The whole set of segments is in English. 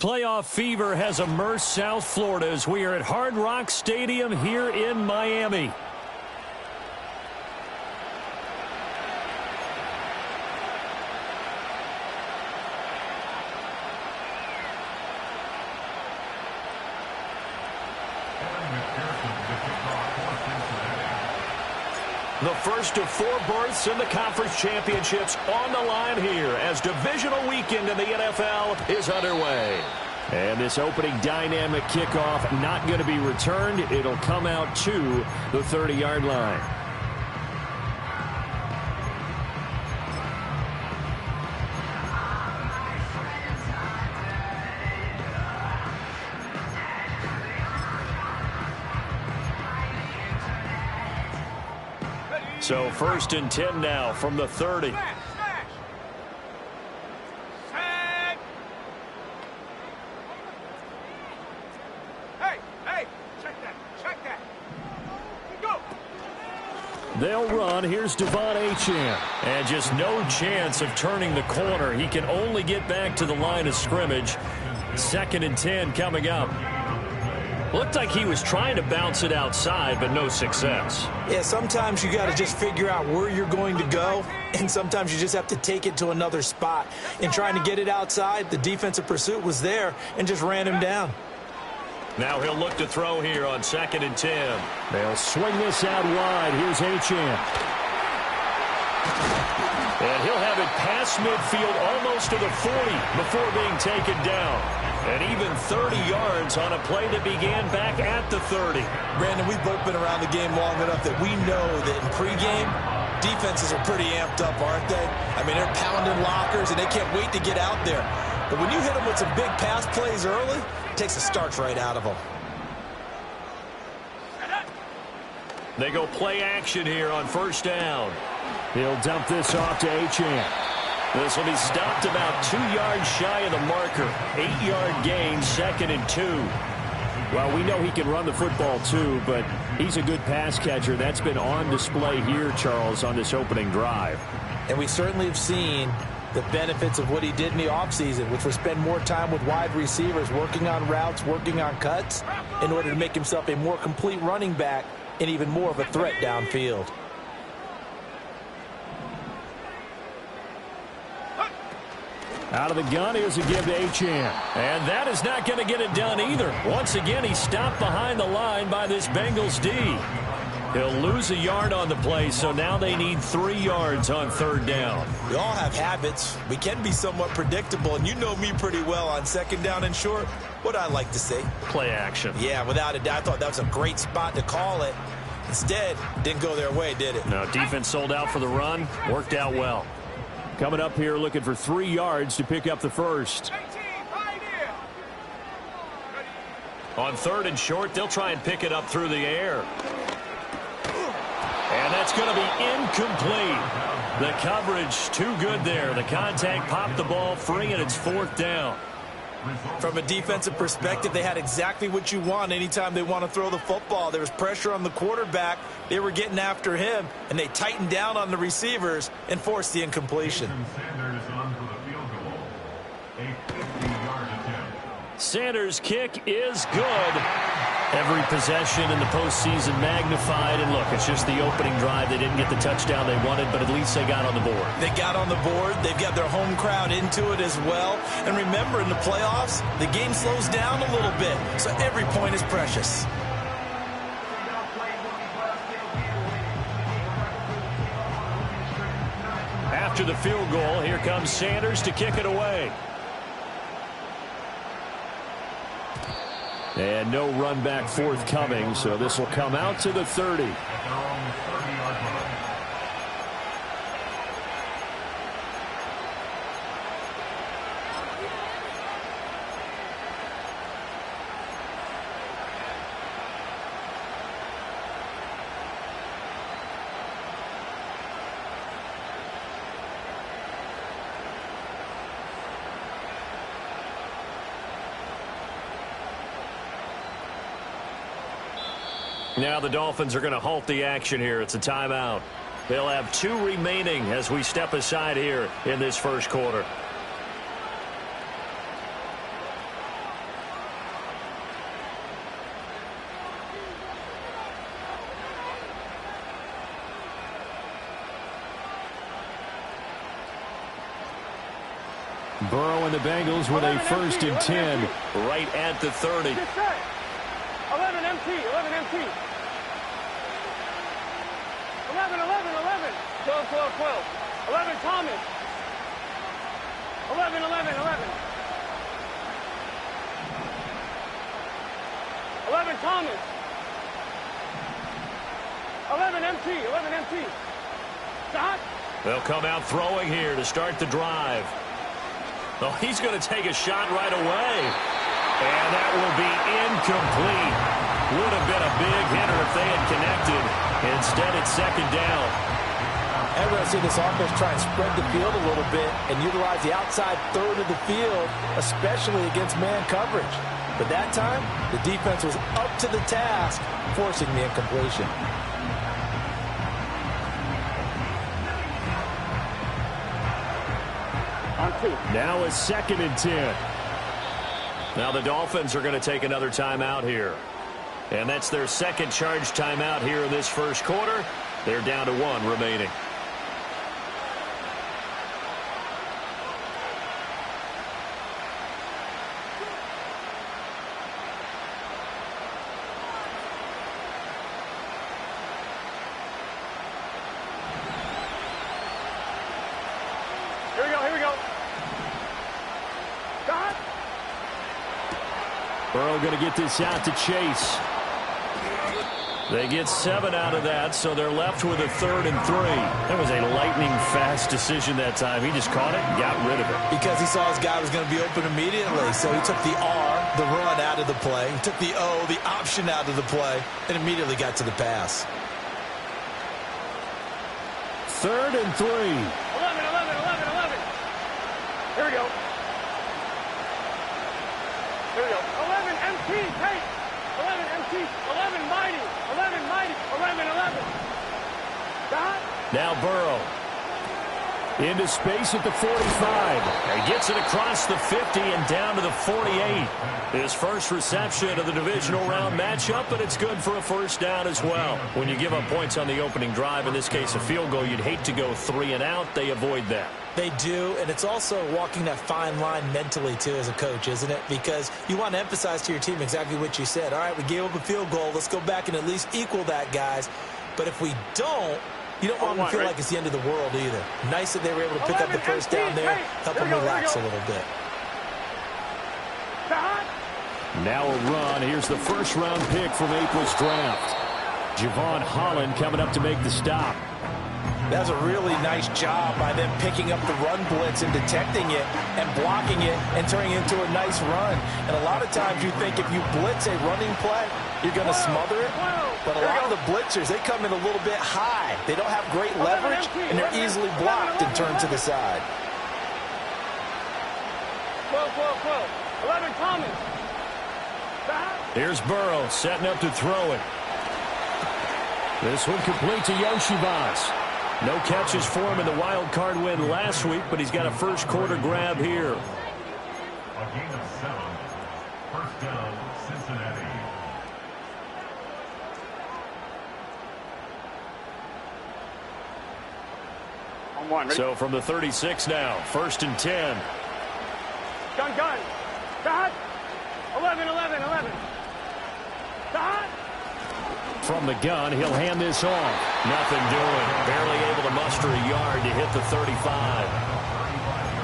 Playoff fever has immersed South Florida as we are at Hard Rock Stadium here in Miami. The first of 4 berths in the conference championships on the line here as divisional weekend in the NFL is underway. And this opening dynamic kickoff not going to be returned. It'll come out to the 30-yard line. So 1st and 10 now from the 30. They'll run. Here's Devon Achane. And just no chance of turning the corner. He can only get back to the line of scrimmage. 2nd and 10 coming up. Looked like he was trying to bounce it outside, but no success. Yeah, sometimes you got to just figure out where you're going to go, and sometimes you just have to take it to another spot. In trying to get it outside, the defensive pursuit was there and just ran him down. Now he'll look to throw here on 2nd and 10. They'll swing this out wide. Here's Achane. And he'll have it past midfield almost to the 40 before being taken down. And even 30 yards on a play that began back at the 30. Brandon, we've both been around the game long enough that we know that in pregame, defenses are pretty amped up, aren't they? I mean, they're pounding lockers, and they can't wait to get out there. But when you hit them with some big pass plays early, it takes the starch right out of them. They go play action here on 1st down. He'll dump this off to Achane. This will be stopped about 2 yards shy of the marker. 8-yard gain, 2nd and 2. Well, we know he can run the football too, but he's a good pass catcher. That's been on display here, Charles, on this opening drive. And we certainly have seen the benefits of what he did in the offseason, which was spend more time with wide receivers, working on routes, working on cuts, in order to make himself a more complete running back and even more of a threat downfield. Out of the gun, here's a give to Achane. And that is not going to get it done either. Once again, he's stopped behind the line by this Bengals D. He'll lose a yard on the play, so now they need 3 yards on 3rd down. We all have habits. We can be somewhat predictable, and you know me pretty well on 2nd down and short. What I like to say? Play action. Yeah, without a doubt. I thought that was a great spot to call it. Instead, didn't go their way, did it? No, defense sold out for the run. Worked out well. Coming up here looking for 3 yards to pick up the first. On 3rd and short, they'll try and pick it up through the air. And that's going to be incomplete. The coverage too good there. The contact popped the ball free, and it's 4th down. From a defensive perspective, they had exactly what you want anytime they want to throw the football. There was pressure on the quarterback. They were getting after him, and they tightened down on the receivers and forced the incompletion. Sanders' kick is good. Every possession in the postseason magnified. And look, it's just the opening drive. They didn't get the touchdown they wanted, but at least they got on the board. They got on the board. They've got their home crowd into it as well. And remember, in the playoffs, the game slows down a little bit, so every point is precious. After the field goal, here comes Sanders to kick it away. And no run back forthcoming, so this will come out to the 30. Now the Dolphins are going to halt the action here. It's a timeout. They'll have 2 remaining as we step aside here in this first quarter. Burrow and the Bengals with a 1st and 10 right at the 30. 11 MT, 11 MT. 11, 11, 11. 12, 12, 12. 11 Thomas. 11, 11, 11. 11 Thomas. 11 MT, 11 MT. Stop. They'll come out throwing here to start the drive. Oh, he's going to take a shot right away. And that will be incomplete. Would have been a big hitter if they had connected. Instead, it's 2nd down. And we're going to see this offense try and spread the field a little bit and utilize the outside third of the field, especially against man coverage. But that time, the defense was up to the task, forcing the incompletion. Now it's 2nd and 10. Now the Dolphins are going to take another timeout here. And that's their 2nd charge timeout here in this 1st quarter. They're down to 1 remaining. Here we go. Stop. Burrow going to get this out to Chase. They get 7 out of that, so they're left with a 3rd and 3. That was a lightning-fast decision that time. He just caught it and got rid of it. Because he saw his guy was going to be open immediately, so he took the R, the run, out of the play. He took the O, the option, out of the play, and immediately got to the pass. 3rd and 3. 11, 11, 11, 11. Here we go. 11 MT, take. 11 MT, 11 mighty, 11 mighty, 11, 11. Stop. Now Burrow into space at the 45. He gets it across the 50 and down to the 48. His first reception of the divisional round matchup, and it's good for a 1st down as well. When you give up points on the opening drive, in this case a field goal, you'd hate to go 3 and out. They avoid that. They do, and it's also walking that fine line mentally, too, as a coach, isn't it? Because you want to emphasize to your team exactly what you said. All right, we gave up a field goal. Let's go back and at least equal that, guys. But if we don't, you don't want them to feel like it's the end of the world either. Nice that they were able to pick up the 1st down there, help them relax a little bit. Now a run. Here's the 1st-round pick from April's draft. Javon Holland coming up to make the stop. That was a really nice job by them picking up the run blitz and detecting it and blocking it and turning it into a nice run. And a lot of times you think if you blitz a running play, you're going to smother it. But a lot of the blitzers, they come in a little bit high. They don't have great leverage, and they're easily blocked and turned to the side. 12, 12, 12. 11 Thomas. Here's Burrow setting up to throw it. This one complete to Yoshivas. No catches for him in the wild card win last week, but he's got a 1st quarter grab here. A gain of 7. 1st down, Cincinnati. On 1. Ready? So from the 36 now, 1st and 10. Gun. Stop. 11, 11, 11. Stop. From the gun, he'll hand this off. Nothing doing. Barely able to muster a yard to hit the 35.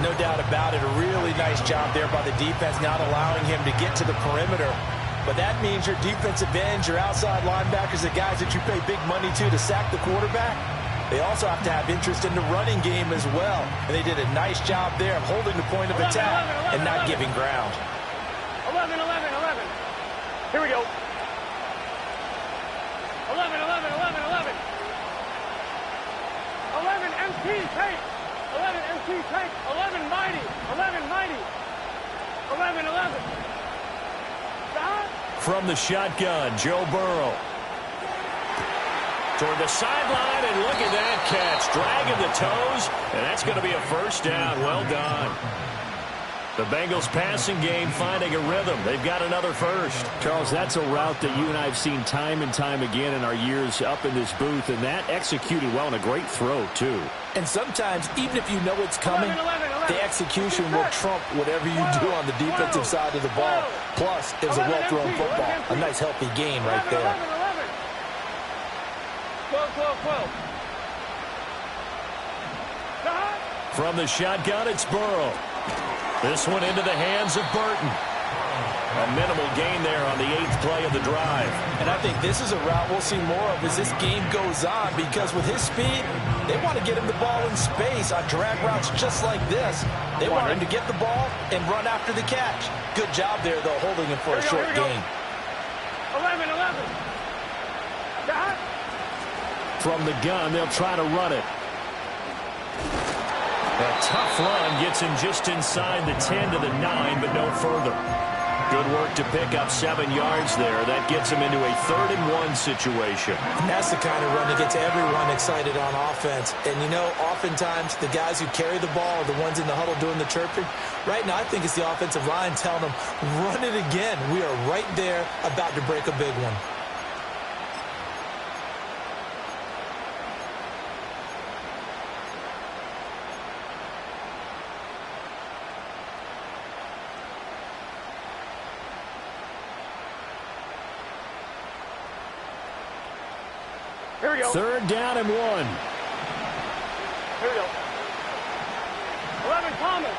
No doubt about it. A really nice job there by the defense, not allowing him to get to the perimeter. But that means your defensive ends, your outside linebackers, the guys that you pay big money to sack the quarterback, they also have to have interest in the running game as well. And they did a nice job there of holding the point of attack and not giving ground. 11, 11, 11. Here we go. 11, 11, 11, 11. 11 MT take. 11 MT take. 11 mighty. 11 mighty. 11, 11. Stop. From the shotgun, Joe Burrow. Toward the sideline, and look at that catch. Dragging the toes, and that's going to be a 1st down. Well done. The Bengals passing game finding a rhythm. They've got another 1st. Charles, that's a route that you and I have seen time and time again in our years up in this booth, and that executed well and a great throw, too. And sometimes, even if you know it's coming, 11, 11, 11. The execution will trump whatever you do on the defensive side of the ball. Plus, it was a well-thrown football. A nice, healthy gain right there. 12. From the shotgun, it's Burrow. This one into the hands of Burton. A minimal gain there on the 8th play of the drive. And I think this is a route we'll see more of as this game goes on, because with his speed, they want to get him the ball in space on drag routes just like this. They want him to get the ball and run after the catch. Good job there, though, holding him for a short gain. 11. From the gun, they'll try to run it. A tough run gets him just inside the 10 to the 9, but no further. Good work to pick up 7 yards there. That gets him into a 3rd and 1 situation. And that's the kind of run that gets everyone excited on offense. And, you know, oftentimes the guys who carry the ball are the ones in the huddle doing the chirping. Right now, I think it's the offensive line telling them, run it again. We are right there about to break a big one. Here we go. 3rd down and 1. Here we go. 11, Thomas.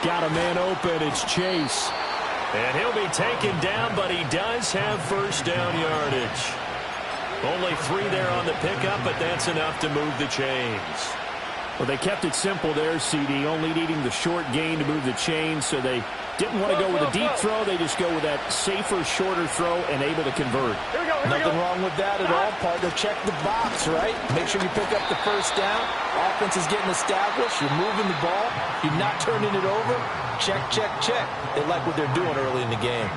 Got a man open. It's Chase. And he'll be taken down, but he does have 1st down yardage. Only 3 there on the pickup, but that's enough to move the chains. Well, they kept it simple there, CD, only needing the short gain to move the chains, so they didn't want to go with a deep throw. They just go with that safer, shorter throw and able to convert. Nothing wrong with that at all, partner. Check the box, right? Make sure you pick up the 1st down. Offense is getting established. You're moving the ball. You're not turning it over. Check. They like what they're doing early in the game.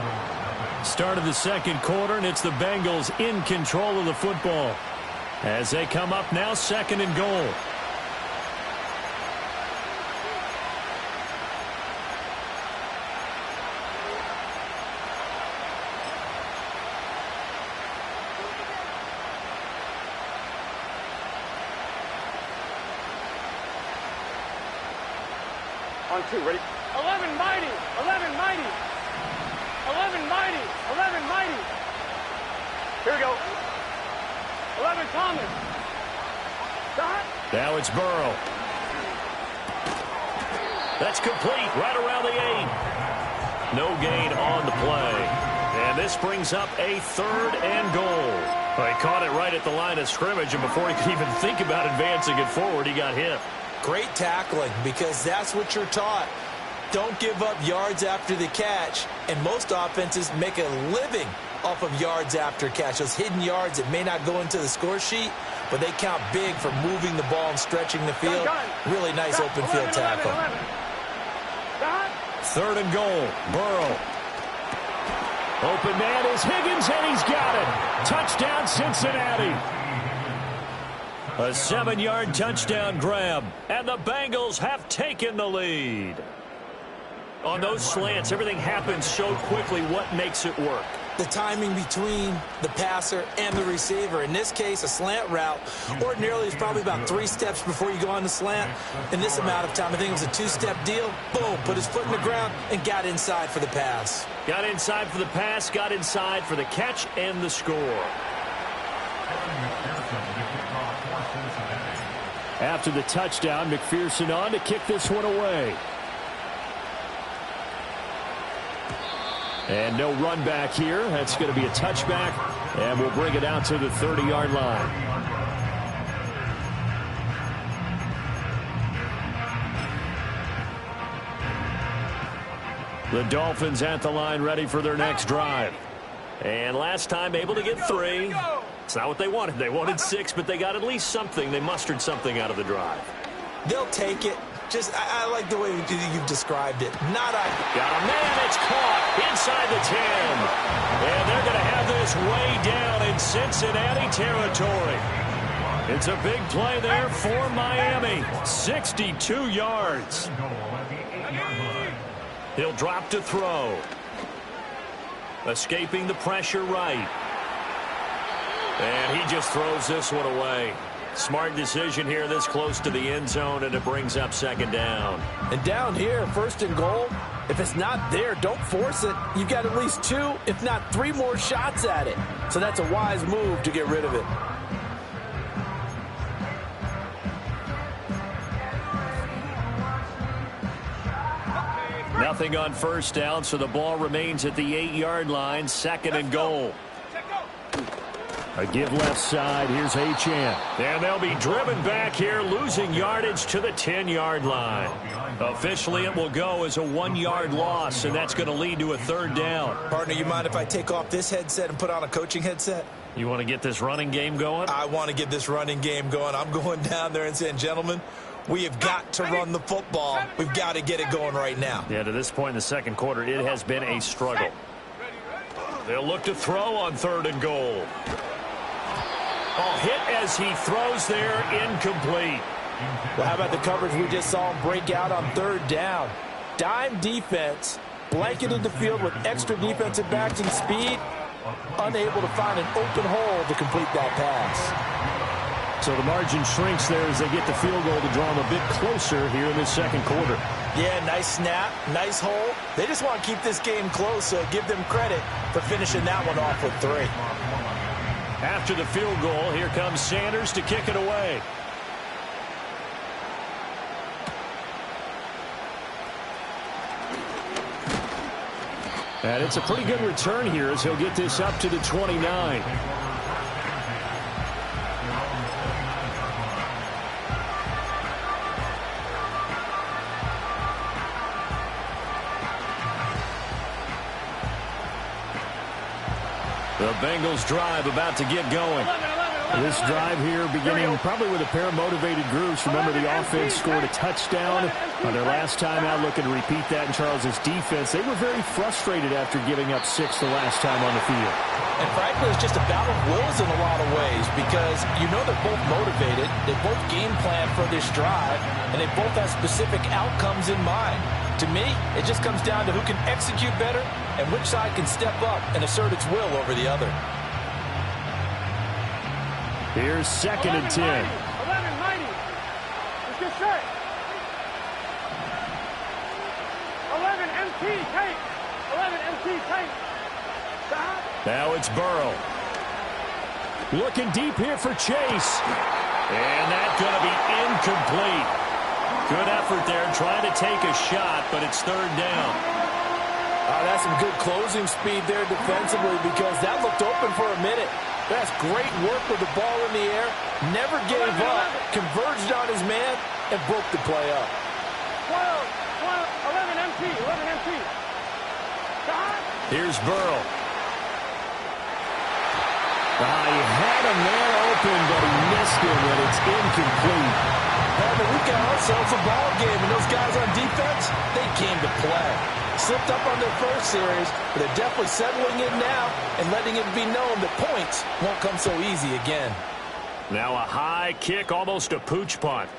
Start of the 2nd quarter, and it's the Bengals in control of the football. As they come up now, 2nd and goal. On 2, ready? 11, mighty. 11, mighty. 11, mighty. 11, mighty. Here we go. 11, Thomas. Now it's Burrow. That's complete right around the 8. No gain on the play. And this brings up a 3rd and goal. Well, he caught it right at the line of scrimmage, and before he could even think about advancing it forward, he got hit. Great tackling, because that's what you're taught. Don't give up yards after the catch, and most offenses make a living off of yards after catch. Those hidden yards that may not go into the score sheet, but they count big for moving the ball and stretching the field. Really nice open field tackle. 3rd and goal. Burrow. Open man is Higgins, and he's got it. Touchdown, Cincinnati. A 7-yard touchdown grab, and the Bengals have taken the lead. On those slants, everything happens so quickly. What makes it work? The timing between the passer and the receiver. In this case, a slant route ordinarily is probably about 3 steps before you go on the slant. In this amount of time, I think it was a 2-step deal. Boom, put his foot in the ground and got inside for the pass. Got inside for the pass, got inside for the catch and the score. After the touchdown, McPherson on to kick this one away. And no run back here. That's going to be a touchback, and we'll bring it out to the 30-yard line. The Dolphins at the line, ready for their next drive. And last time able to get 3. It's not what they wanted. They wanted 6, but they got at least something. They mustered something out of the drive. They'll take it. I like the way you've described it. Got a man. It's caught inside the 10. And they're going to have this way down in Cincinnati territory. It's a big play there for Miami. 62 yards. He'll drop to throw. Escaping the pressure right. And he just throws this one away. Smart decision here this close to the end zone, and it brings up second down. And down here, first and goal, if it's not there, don't force it. You've got at least 2, if not 3 more shots at it. So that's a wise move to get rid of it. Nothing on first down, so the ball remains at the 8-yard line, second and goal. A give left side. Here's Achane. And they'll be driven back here, losing yardage to the 10-yard line. Officially, it will go as a 1-yard loss, and that's going to lead to a third down. Partner, you mind if I take off this headset and put on a coaching headset? You want to get this running game going? I want to get this running game going. I'm going down there and saying, gentlemen, we have got to run the football. We've got to get it going right now. Yeah, to this point in the second quarter, it has been a struggle. They'll look to throw on third and goal. Oh, hit as he throws there, incomplete. Well, how about the coverage we just saw him break out on third down? Dime defense, blanketed the field with extra defensive backs and speed, unable to find an open hole to complete that pass. So the margin shrinks there as they get the field goal to draw them a bit closer here in this second quarter. Yeah, nice snap, nice hole. They just want to keep this game close, so give them credit for finishing that one off with 3. After the field goal, here comes Sanders to kick it away. And it's a pretty good return here as he'll get this up to the 29. The Bengals drive about to get going. This drive here beginning probably with a pair of motivated groups. Remember, the offense scored a touchdown on their last time out, looking to repeat that in Charles's defense. They were very frustrated after giving up 6 the last time on the field. And frankly, it's just a battle of wills in a lot of ways because you know they're both motivated, they both game plan for this drive, and they both have specific outcomes in mind. To me, it just comes down to who can execute better and which side can step up and assert its will over the other. Here's second and 10. 11, mighty. Let's get set. 11, MT, tight. 11, MT, tight. Stop. Now it's Burrow. Looking deep here for Chase. And that's going to be incomplete. Good effort there, trying to take a shot, but it's third down. That's some good closing speed there defensively because that looked open for a minute. That's great work with the ball in the air. Never gave up, converged on his man, and broke the play up. 11 MT, 11 MT. Stop. Here's Burrow. He had a man open, but he missed him, and it's incomplete. We've got ourselves a ball game, and those guys on defense, they came to play. Slipped up on their first series, but they're definitely settling in now and letting it be known that points won't come so easy again. Now a high kick, almost a pooch punt.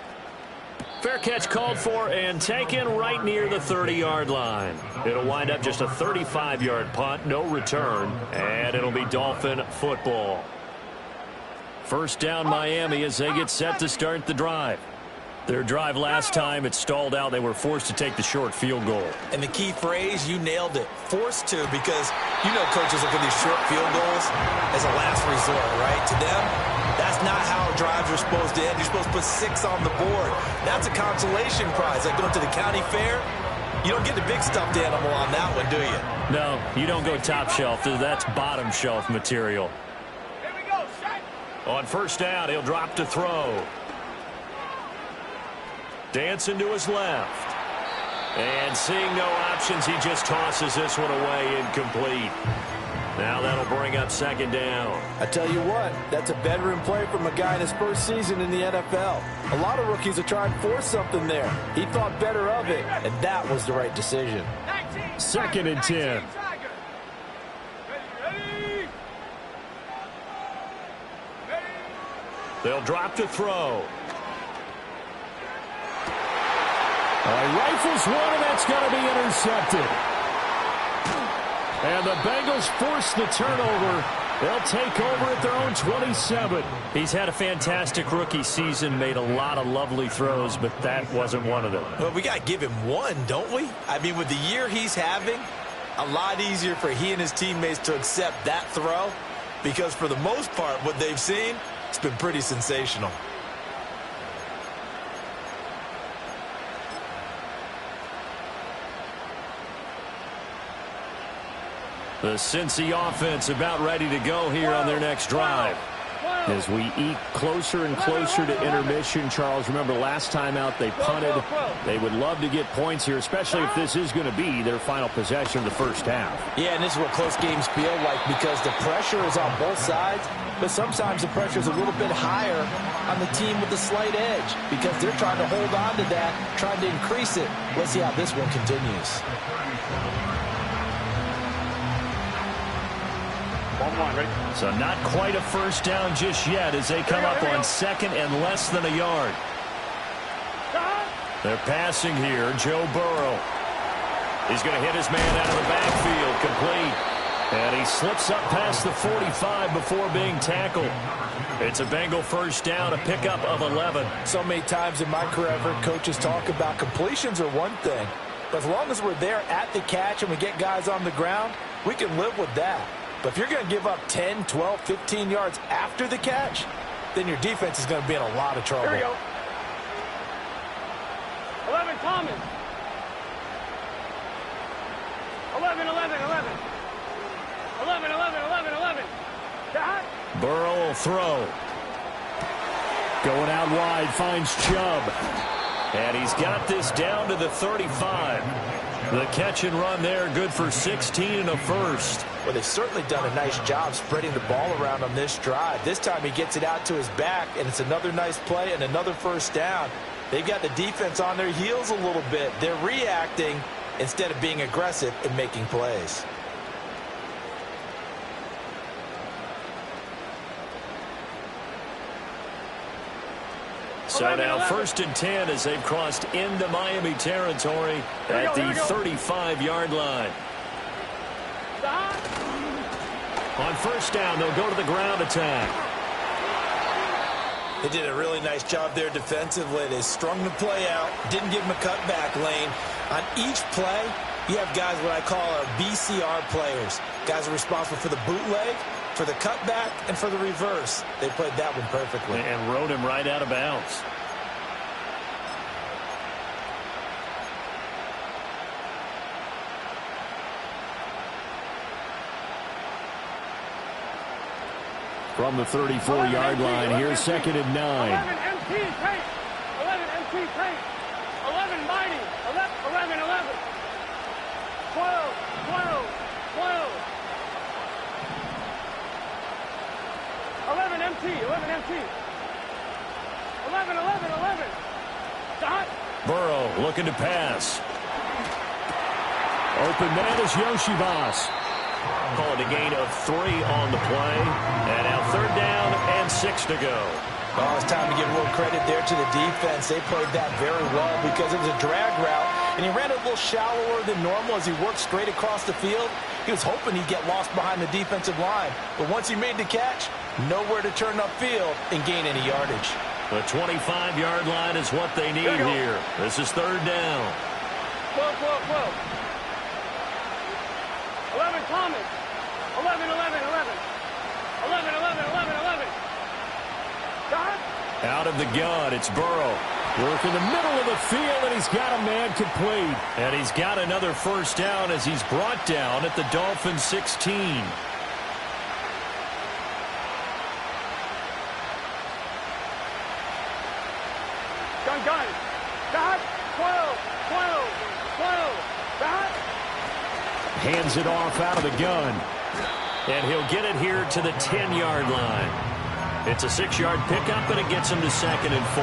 Fair catch called for and taken right near the 30-yard line. It'll wind up just a 35-yard punt, no return, and it'll be Dolphin football. First down Miami as they get set to start the drive. Their drive last time, it stalled out. They were forced to take the short field goal. And the key phrase, you nailed it, forced to, because you know coaches look at these short field goals as a last resort, right? To them, that's not how drives are supposed to end. You're supposed to put 6 on the board. That's a consolation prize. Like going to the county fair, you don't get the big stuffed animal on that one, do you? No, you don't go top shelf. That's bottom shelf material. Here we go, shot. On first down, he'll drop to throw. Dancing to his left. And seeing no options, he just tosses this one away, incomplete. Now that'll bring up second down. I tell you what, that's a veteran play from a guy in his first season in the NFL. A lot of rookies are trying to force something there. He thought better of it, and that was the right decision. 19, Second and 10. Tiger. Ready. They'll drop to throw. Rifles one, and that's going to be intercepted. And the Bengals force the turnover They'll take over at their own 27. He's had a fantastic rookie season, made a lot of lovely throws, but that wasn't one of them. Well, we got to give him one, don't we? I mean, with the year he's having, a lot easier for he and his teammates to accept that throw, because for the most part, what they've seen, it's been pretty sensational. The Cincy offense about ready to go here on their next drive. As we eke closer and closer to intermission, Charles, remember last time out they punted. They would love to get points here, especially if this is going to be their final possession of the first half. Yeah, and this is what close games feel like because the pressure is on both sides, but sometimes the pressure is a little bit higher on the team with the slight edge because they're trying to hold on to that, trying to increase it. Let's see how this one continues. 1-1, ready? So not quite a first down just yet as they come up on second and less than a yard. They're passing here. Joe Burrow. He's going to hit his man out of the backfield. Complete. And he slips up past the 45 before being tackled. It's a Bengal first down, a pickup of 11. So many times in my career, I've heard coaches talk about completions are one thing. But as long as we're there at the catch and we get guys on the ground, we can live with that. But if you're going to give up 10, 12, 15 yards after the catch, then your defense is going to be in a lot of trouble. Here we go. 11, Thomas. 11, 11, 11. 11, 11, 11, 11. Dot. Burrow will throw. Going out wide, finds Chubb. And he's got this down to the 35. The catch and run there, good for 16 and a first. Well, they've certainly done a nice job spreading the ball around on this drive. This time he gets it out to his back, and it's another nice play and another first down. They've got the defense on their heels a little bit. They're reacting instead of being aggressive and making plays. So now first and 10 as they've crossed into Miami territory at the 35-yard line. On first down, they'll go to the ground attack. They did a really nice job there defensively. They strung the play out, didn't give them a cutback lane. On each play, you have guys what I call our BCR players. Guys are responsible for the bootleg, for the cutback, and for the reverse. They played that one perfectly. And rode him right out of bounds. From the 34-yard line, here's second and 9. 11 MT paint. 11 MT paint. 11 mighty. 11, 11. 12, 12, 12. 11 MT, 11 MT. 11, 11, 11. Dot. Burrow looking to pass. Open man is Yoshibas. Call it a gain of 3 on the play. And now third down and 6 to go. Well, it's time to give a little credit there to the defense. They played that very well because it was a drag route, and he ran it a little shallower than normal as he worked straight across the field. He was hoping he'd get lost behind the defensive line, but once he made the catch, nowhere to turn upfield and gain any yardage. The 25-yard line is what they need here. This is third down. 12, 12, 12. 11 Thomas. 11, 11, 11. 11, 11, 11, 11. Dot. Out of the gun, it's Burrow. Work in the middle of the field, and he's got a man complete. And he's got another first down as he's brought down at the Dolphins 16. Gun. Dot. 12, 12, 12. Dot. Hands it off out of the gun. And he'll get it here to the 10-yard line. It's a 6-yard pickup, and it gets him to second and 4.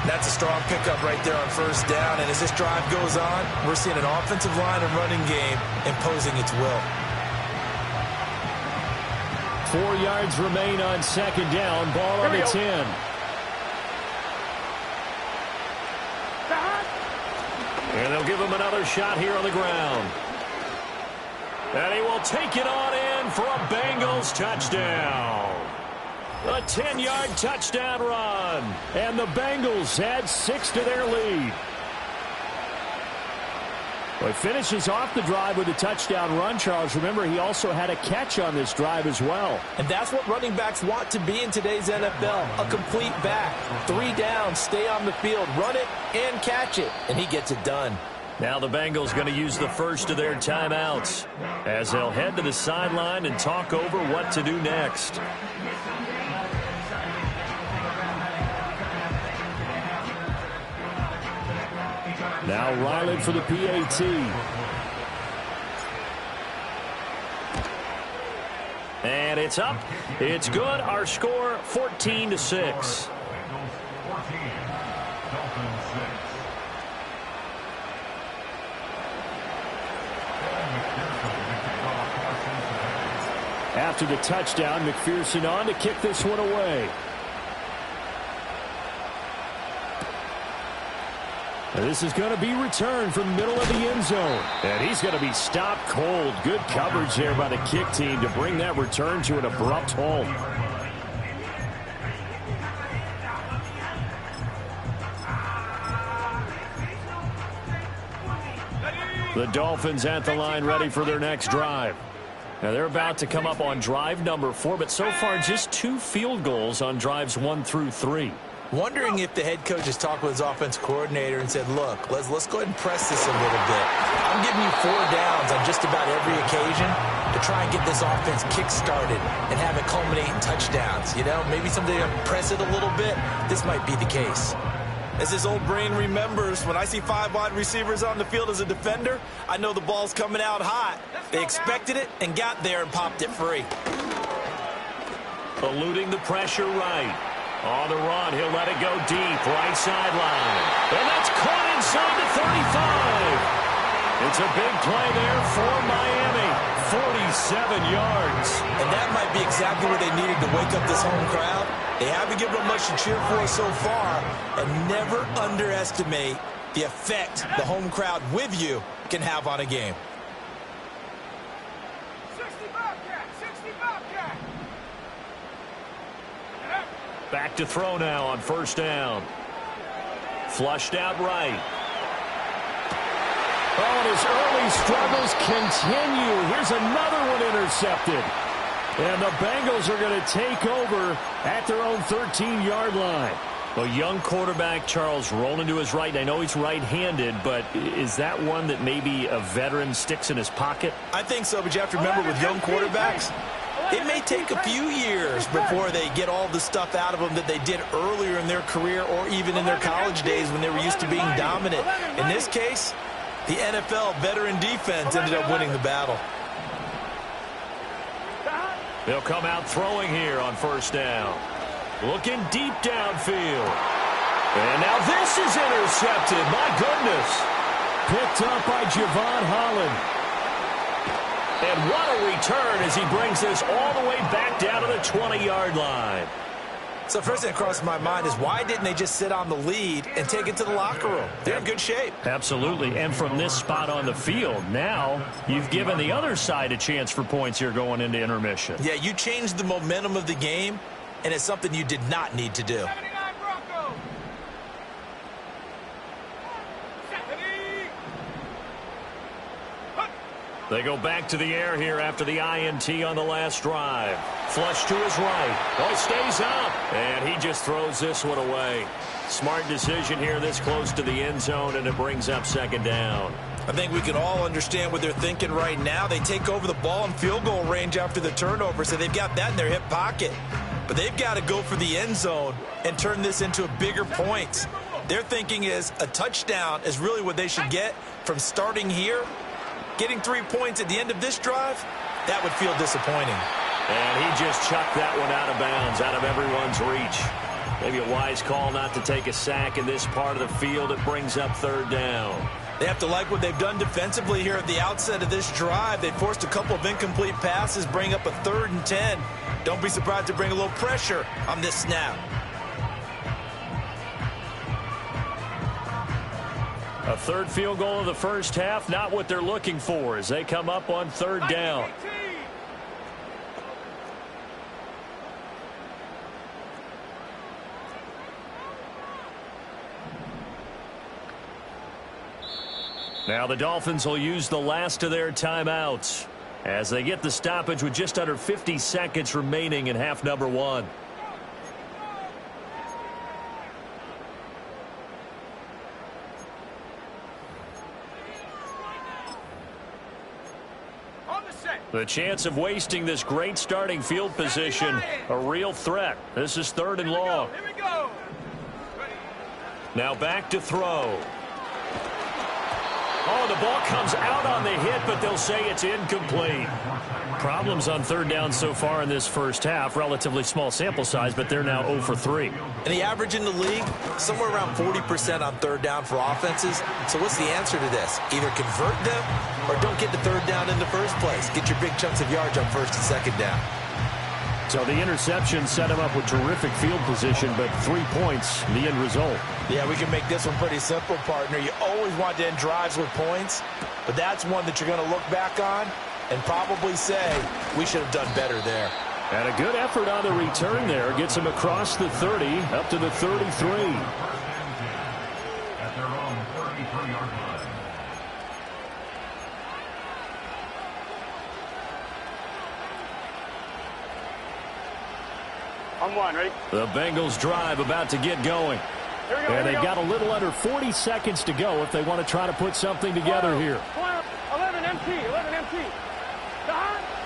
That's a strong pickup right there on first down. And as this drive goes on, we're seeing an offensive line and running game imposing its will. 4 yards remain on second down. Ball on the 10. And they'll give him another shot here on the ground. And he will take it on in for a Bengals touchdown. A 10-yard touchdown run. And the Bengals add 6 to their lead. Well, he finishes off the drive with a touchdown run, Charles. Remember, he also had a catch on this drive as well. And that's what running backs want to be in today's NFL, a complete back. 3 downs, stay on the field, run it, and catch it. And he gets it done. Now the Bengals going to use the first of their timeouts as they'll head to the sideline and talk over what to do next. Now Ryland for the PAT. And it's up. It's good. Our score, 14-6. Bengals 14, Dolphins 6. After the touchdown, McPherson on to kick this one away. And this is going to be returned from the middle of the end zone. And he's going to be stopped cold. Good coverage there by the kick team to bring that return to an abrupt halt. The Dolphins at the line ready for their next drive. Now they're about to come up on drive number 4, but so far just 2 field goals on drives 1 through 3. Wondering if the head coach has talked with his offense coordinator and said, look, let's go ahead and press this a little bit. I'm giving you 4 downs on just about every occasion to try and get this offense kick-started and have it culminate in touchdowns. You know, maybe someday I'll press it a little bit. This might be the case. As his old brain remembers, when I see 5 wide receivers on the field as a defender, I know the ball's coming out hot. They expected it and got there and popped it free. Eluding the pressure right. On the run, he'll let it go deep, right sideline. And that's caught inside the 35. It's a big play there for Miami. 47 yards. And that might be exactly what they needed to wake up this home crowd. They haven't given them much to cheer for so far. And never underestimate the effect the home crowd with you can have on a game. 60 Bobcat! 60 Bobcat! Back to throw now on first down. Flushed out right. Oh, and his early struggles continue. Here's another one intercepted. And the Bengals are going to take over at their own 13-yard line. A young quarterback, Charles, rolling to his right. I know he's right-handed, but is that one that maybe a veteran sticks in his pocket? I think so, but you have to remember with young quarterbacks, it may take a few years before they get all the stuff out of them that they did earlier in their career or even in their college days when they were used to being dominant. In this case, the NFL veteran defense ended up winning the battle. They'll come out throwing here on first down. Looking deep downfield. And now this is intercepted. My goodness. Picked up by Javon Holland. And what a return as he brings this all the way back down to the 20-yard line. So first thing that crosses my mind is why didn't they just sit on the lead and take it to the locker room? They're in good shape. Absolutely. And from this spot on the field, now you've given the other side a chance for points here going into intermission. Yeah, you changed the momentum of the game, and it's something you did not need to do. 79 Broncos! They go back to the air here after the INT on the last drive. Flush to his right. Oh, he stays up. And he just throws this one away. Smart decision here this close to the end zone, and it brings up second down. I think we can all understand what they're thinking right now. They take over the ball in field goal range after the turnover, so they've got that in their hip pocket. But they've got to go for the end zone and turn this into a bigger point. Their thinking is a touchdown is really what they should get from starting here. Getting 3 points at the end of this drive, that would feel disappointing. And he just chucked that one out of bounds, out of everyone's reach. Maybe a wise call not to take a sack in this part of the field. It brings up third down. They have to like what they've done defensively here at the outset of this drive. They forced a couple of incomplete passes, bring up a 3rd and 10. Don't be surprised to bring a little pressure on this snap. A third field goal of the first half, not what they're looking for as they come up on third down. Now the Dolphins will use the last of their timeouts as they get the stoppage with just under 50 seconds remaining in half number one. The chance of wasting this great starting field position, a real threat. This is third and long. Now back to throw. Oh, the ball comes out on the hit, but they'll say it's incomplete. Problems on third down so far in this first half. Relatively small sample size, but they're now 0 for 3. And the average in the league, somewhere around 40% on third down for offenses. So what's the answer to this? Either convert them or don't get to third down in the first place. Get your big chunks of yards on first and second down. So the interception set him up with terrific field position, but 3 points, the end result. Yeah, we can make this one pretty simple, partner. You always want to end drives with points, but that's one that you're going to look back on and probably say, we should have done better there. And a good effort on the return there. Gets him across the 30, up to the 33. At their own 33-yard line. On one, ready? The Bengals drive about to get going. Here we go, And they've got a little under 40 seconds to go if they want to try to put something together here. 11 MT, 11 MT.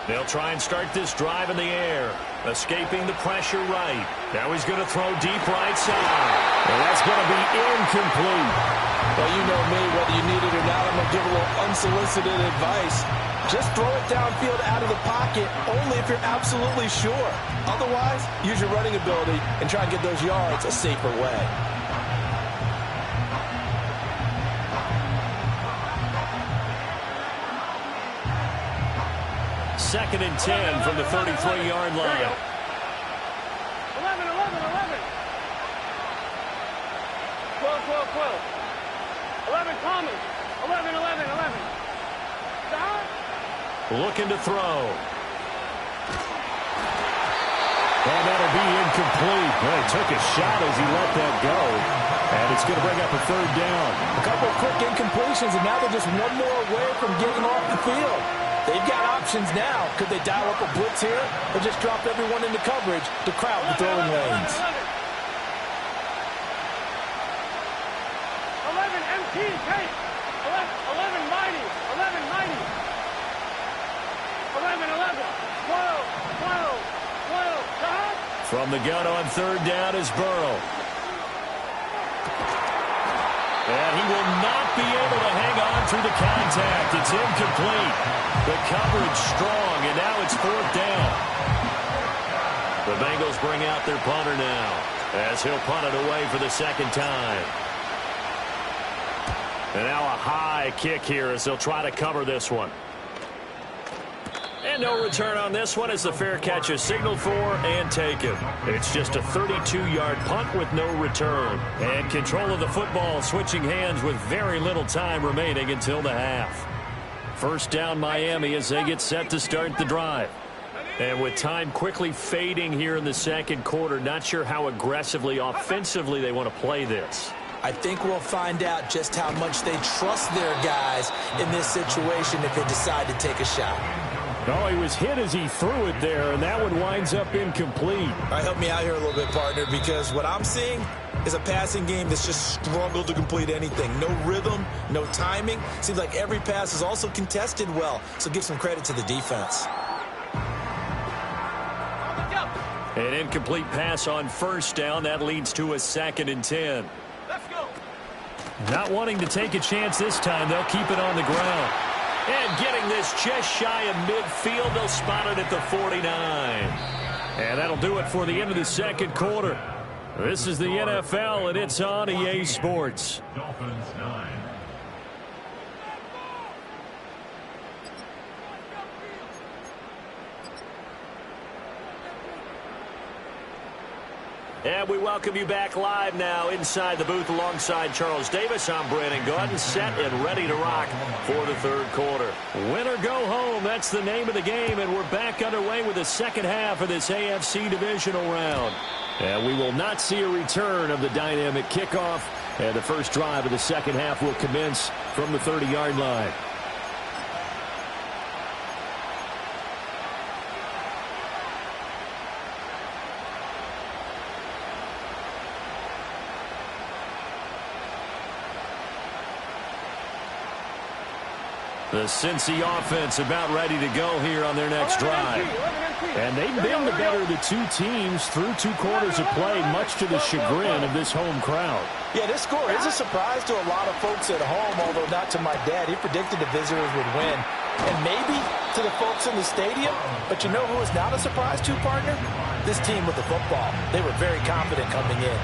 They'll try and start this drive in the air. Escaping the pressure right. Now he's going to throw deep right side. And that's going to be incomplete. Well, you know me, whether you need it or not, I'm going to give a little unsolicited advice. Just throw it downfield out of the pocket only if you're absolutely sure. Otherwise, use your running ability and try and get those yards a safer way. Second and 10 from the 33-yard line. 11, 11, 11. 12, 12, 12. 11 Thomas. 11, 11, 11. Stop. Looking to throw. And that'll be incomplete. Well, he took a shot as he let that go. And it's going to bring up a third down. A couple of quick incompletions, and now they're just one more away from getting off the field. They've got options now. Could they dial up a blitz here or just drop everyone into coverage to crowd the throwing lanes? 11 MT, take. 11 mighty. 11 mighty. 11, 11. 12, 12, 12. Stop. From the gun on third down is Burrow. And he will not be able to hang on through the contact. It's incomplete. The coverage strong, and now it's fourth down. The Bengals bring out their punter now as he'll punt it away for the second time. And now a high kick here as they'll try to cover this one. And no return on this one as the fair catch is signaled for and taken. It's just a 32-yard punt with no return. And control of the football switching hands with very little time remaining until the half. First down Miami as they get set to start the drive. And with time quickly fading here in the second quarter, not sure how aggressively offensively they want to play this. I think we'll find out just how much they trust their guys in this situation if they decide to take a shot. Oh, he was hit as he threw it there, and that one winds up incomplete. All right, help me out here a little bit, partner, because what I'm seeing is a passing game that's just struggled to complete anything. No rhythm, no timing. Seems like every pass is also contested well, so give some credit to the defense. An incomplete pass on first down. That leads to a 2nd and 10. Let's go. Not wanting to take a chance this time, they'll keep it on the ground. And getting this just shy of midfield, they'll spot it at the 49. And that'll do it for the end of the second quarter. This is the NFL, and it's on EA Sports. Dolphins 9. And we welcome you back live now inside the booth alongside Charles Davis. I'm Brandon Gaudin, set and ready to rock for the third quarter. Win or go home, that's the name of the game, and we're back underway with the second half of this AFC divisional round. And we will not see a return of the dynamic kickoff, and the first drive of the second half will commence from the 30-yard line. The Cincy offense about ready to go here on their next drive. And they've been the better of the two teams through 2 quarters of play, much to the chagrin of this home crowd. Yeah, this score is a surprise to a lot of folks at home, although not to my dad. He predicted the visitors would win. And maybe to the folks in the stadium. But you know who is not a surprise to, partner? This team with the football. They were very confident coming in.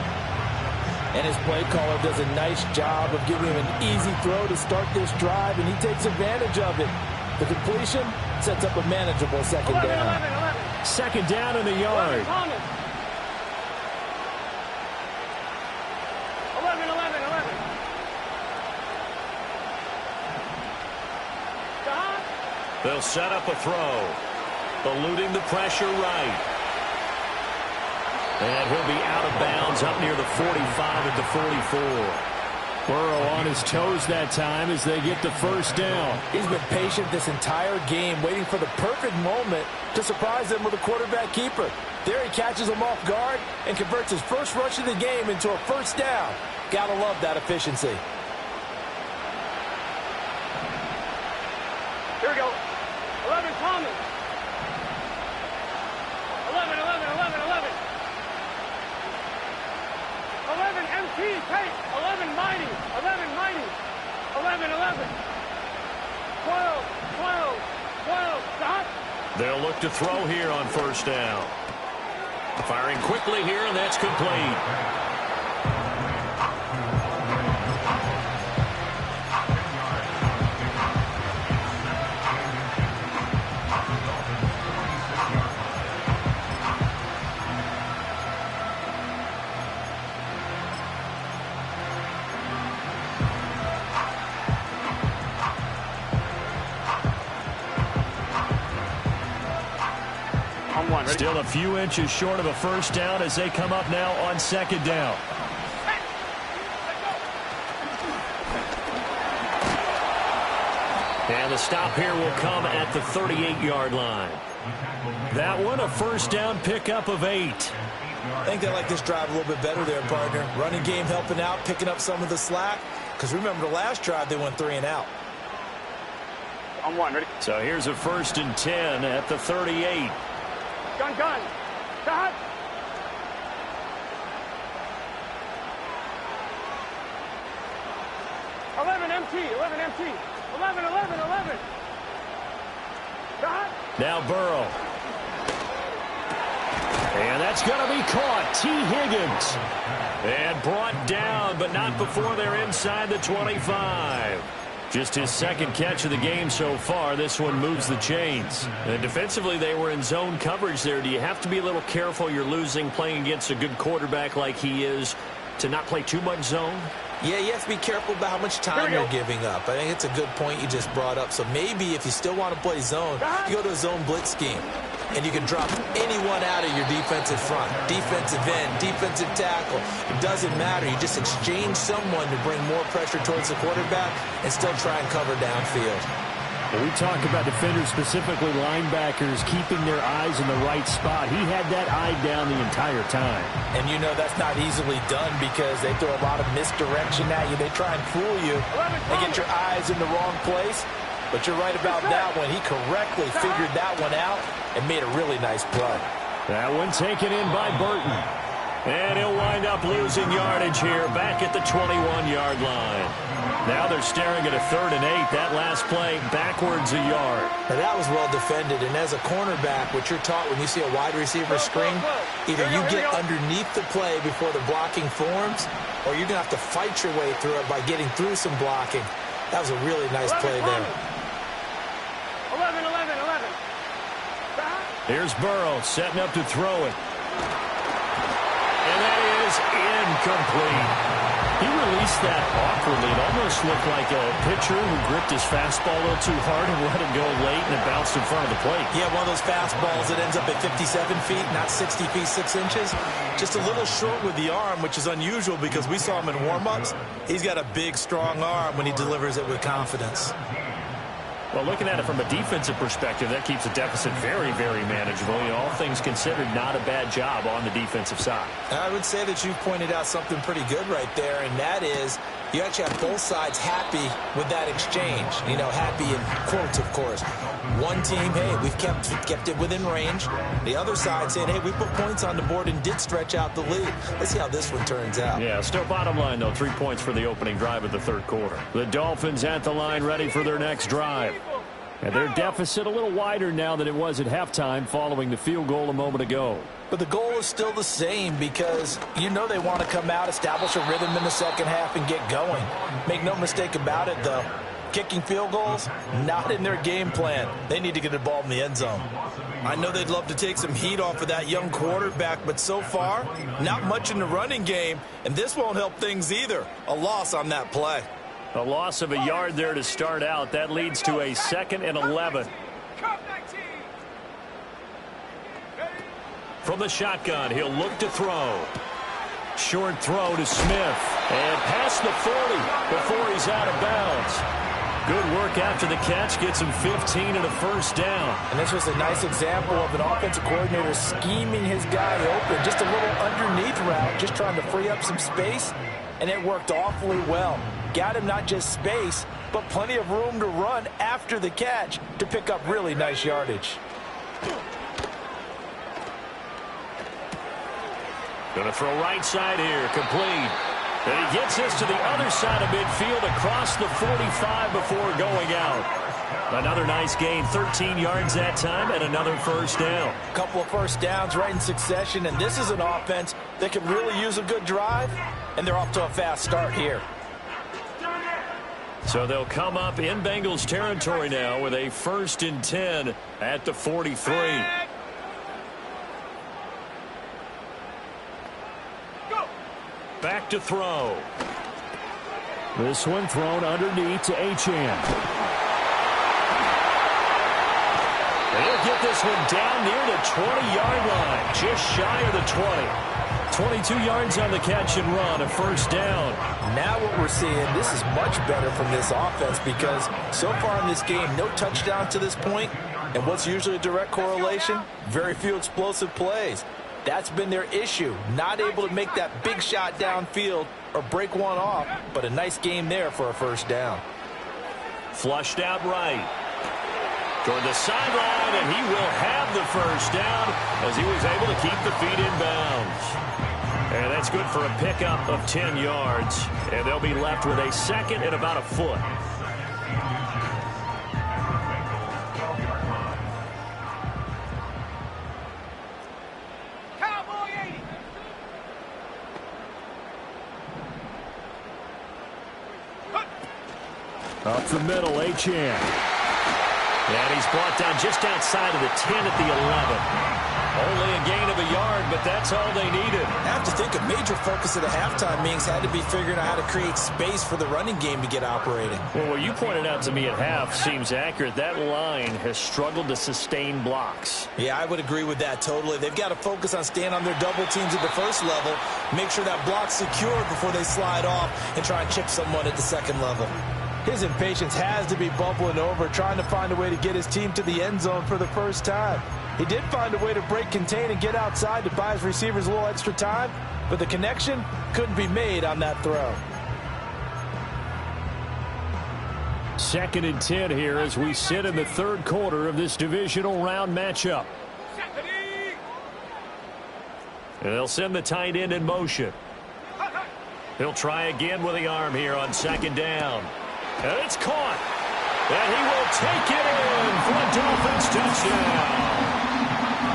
And his play caller does a nice job of giving him an easy throw to start this drive, and he takes advantage of it. The completion sets up a manageable second down. Second down in the yard. 11. They'll set up a throw. Eluding the pressure right. And he'll be out of bounds up near the 45 at the 44. Burrow on his toes that time as they get the first down. He's been patient this entire game, waiting for the perfect moment to surprise them with a quarterback keeper. There he catches him off guard and converts his first rush of the game into a first down. Gotta love that efficiency. Here we go. 11 Thomas. 11. 11 MT, take. 11 Mighty. 11 Mighty. 11. 12. Stop. They'll look to throw here on first down. Firing quickly here, and that's complete. Still a few inches short of a first down as they come up now on second down. And the stop here will come at the 38-yard line. That one a first down pickup of 8. I think they like this drive a little bit better there, partner. Running game helping out, picking up some of the slack. Because remember the last drive, they went 3 and out. On 1, ready? So here's a 1st and 10 at the 38. Gun. Stop. 11 MT. 11. Stop. Now Burrow. And that's going to be caught. T. Higgins. And brought down, but not before they're inside the 25. Just his second catch of the game so far. This one moves the chains. And defensively, they were in zone coverage there. Do you have to be a little careful? You're losing playing against a good quarterback like he is to not play too much zone? Yeah, you have to be careful about how much time you're giving up. I think it's a good point you just brought up. So maybe if you still want to play zone, you go to a zone blitz scheme. And you can drop anyone out of your defensive front. Defensive end, defensive tackle. It doesn't matter. You just exchange someone to bring more pressure towards the quarterback and still try and cover downfield. Well, we talk about defenders, specifically linebackers, keeping their eyes in the right spot. He had that eye down the entire time. And you know that's not easily done because they throw a lot of misdirection at you. They try and fool you and get your eyes in the wrong place. But you're right about that one. He correctly figured that one out and made a really nice play. That one taken in by Burton. And he'll wind up losing yardage here back at the 21-yard line. Now they're staring at a 3rd and 8. That last play backwards a yard. Now that was well defended. And as a cornerback, what you're taught when you see a wide receiver screen, either you get underneath the play before the blocking forms, or you're going to have to fight your way through it by getting through some blocking. That was a really nice play there. 11. Here's Burrow setting up to throw it. And that is incomplete. He released that awkwardly. It almost looked like a pitcher who gripped his fastball a little too hard and let it go late, and it bounced in front of the plate. Yeah, one of those fastballs that ends up at 57 feet, not 60 feet, 6 inches. Just a little short with the arm, which is unusual because we saw him in warm-ups. He's got a big, strong arm when he delivers it with confidence. Well, looking at it from a defensive perspective, that keeps the deficit very, very manageable. You know, all things considered, not a bad job on the defensive side. I would say that you've pointed out something pretty good right there, and that is you actually have both sides happy with that exchange. You know, happy in quotes, of course. One team, hey, we've kept it within range. The other side saying, hey, we put points on the board and did stretch out the lead. Let's see how this one turns out. Yeah, still bottom line, though, 3 points for the opening drive of the third quarter. The Dolphins at the line ready for their next drive. And their deficit a little wider now than it was at halftime following the field goal a moment ago. But the goal is still the same because you know they want to come out, establish a rhythm in the second half, and get going. Make no mistake about it, though. Kicking field goals, not in their game plan. They need to get the ball in the end zone. I know they'd love to take some heat off of that young quarterback, but so far, not much in the running game, and this won't help things either. A loss on that play. A loss of a yard there to start out. That leads to a 2nd and 11. From the shotgun, he'll look to throw. Short throw to Smith. And past the 40 before he's out of bounds. Good work after the catch. Gets him 15 and a first down. And this was a nice example of an offensive coordinator scheming his guy open. Just a little underneath route, just trying to free up some space. And it worked awfully well. Got him not just space, but plenty of room to run after the catch to pick up really nice yardage. Going to throw right side here, complete. And he gets this to the other side of midfield across the 45 before going out. Another nice gain, 13 yards that time, and another first down. A couple of first downs right in succession, and this is an offense that can really use a good drive, and they're off to a fast start here. So they'll come up in Bengals territory now with a 1st and 10 at the 43. Back to throw. This one thrown underneath to Achane. They'll get this one down near the 20-yard line, just shy of the 20. 22 yards on the catch and run, a first down. Now what we're seeing, this is much better from this offense because so far in this game, no touchdowns to this point. And what's usually a direct correlation? Very few explosive plays. That's been their issue, not able to make that big shot downfield or break one off, but a nice game there for a first down. Flushed out right. Toward the sideline, and he will have the first down as he was able to keep the feet in bounds. And that's good for a pickup of 10 yards. And they'll be left with a 2nd and about a foot. Up the middle, Achane. And he's brought down just outside of the 10 at the 11. Only a gain of a yard, but that's all they needed. I have to think a major focus of the halftime meetings had to be figuring out how to create space for the running game to get operating. Well, what you pointed out to me at half seems accurate. That line has struggled to sustain blocks. Yeah, I would agree with that totally. They've got to focus on staying on their double teams at the first level, make sure that block's secure before they slide off and try and chip someone at the second level. His impatience has to be bubbling over, trying to find a way to get his team to the end zone for the first time. He did find a way to break contain and get outside to buy his receivers a little extra time, but the connection couldn't be made on that throw. 2nd and 10 here as we sit in the third quarter of this divisional round matchup. And they'll send the tight end in motion. He'll try again with the arm here on 2nd down. And it's caught. And he will take it in for a Dolphins touchdown.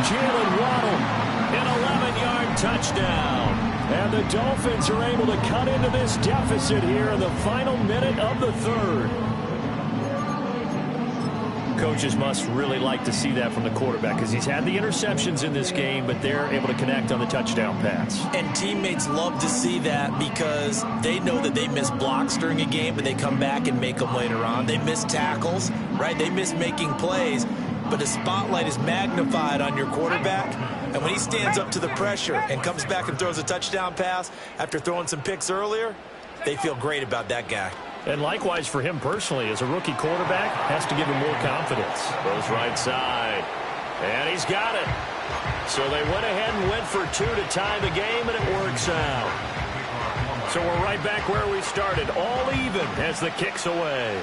Jalen Waddle, an 11-yard touchdown. And the Dolphins are able to cut into this deficit here in the final minute of the third. coaches must really like to see that from the quarterback because he's had the interceptions in this game, but they're able to connect on the touchdown pass. And teammates love to see that because they know that they miss blocks during a game, but they come back and make them later on. They miss tackles, right? They miss making plays, but the spotlight is magnified on your quarterback. And when he stands up to the pressure and comes back and throws a touchdown pass after throwing some picks earlier, they feel great about that guy. And likewise for him personally, as a rookie quarterback, has to give him more confidence. Goes right side. And he's got it. So they went ahead and went for two to tie the game, and it works out. So we're right back where we started, all even as the kick's away.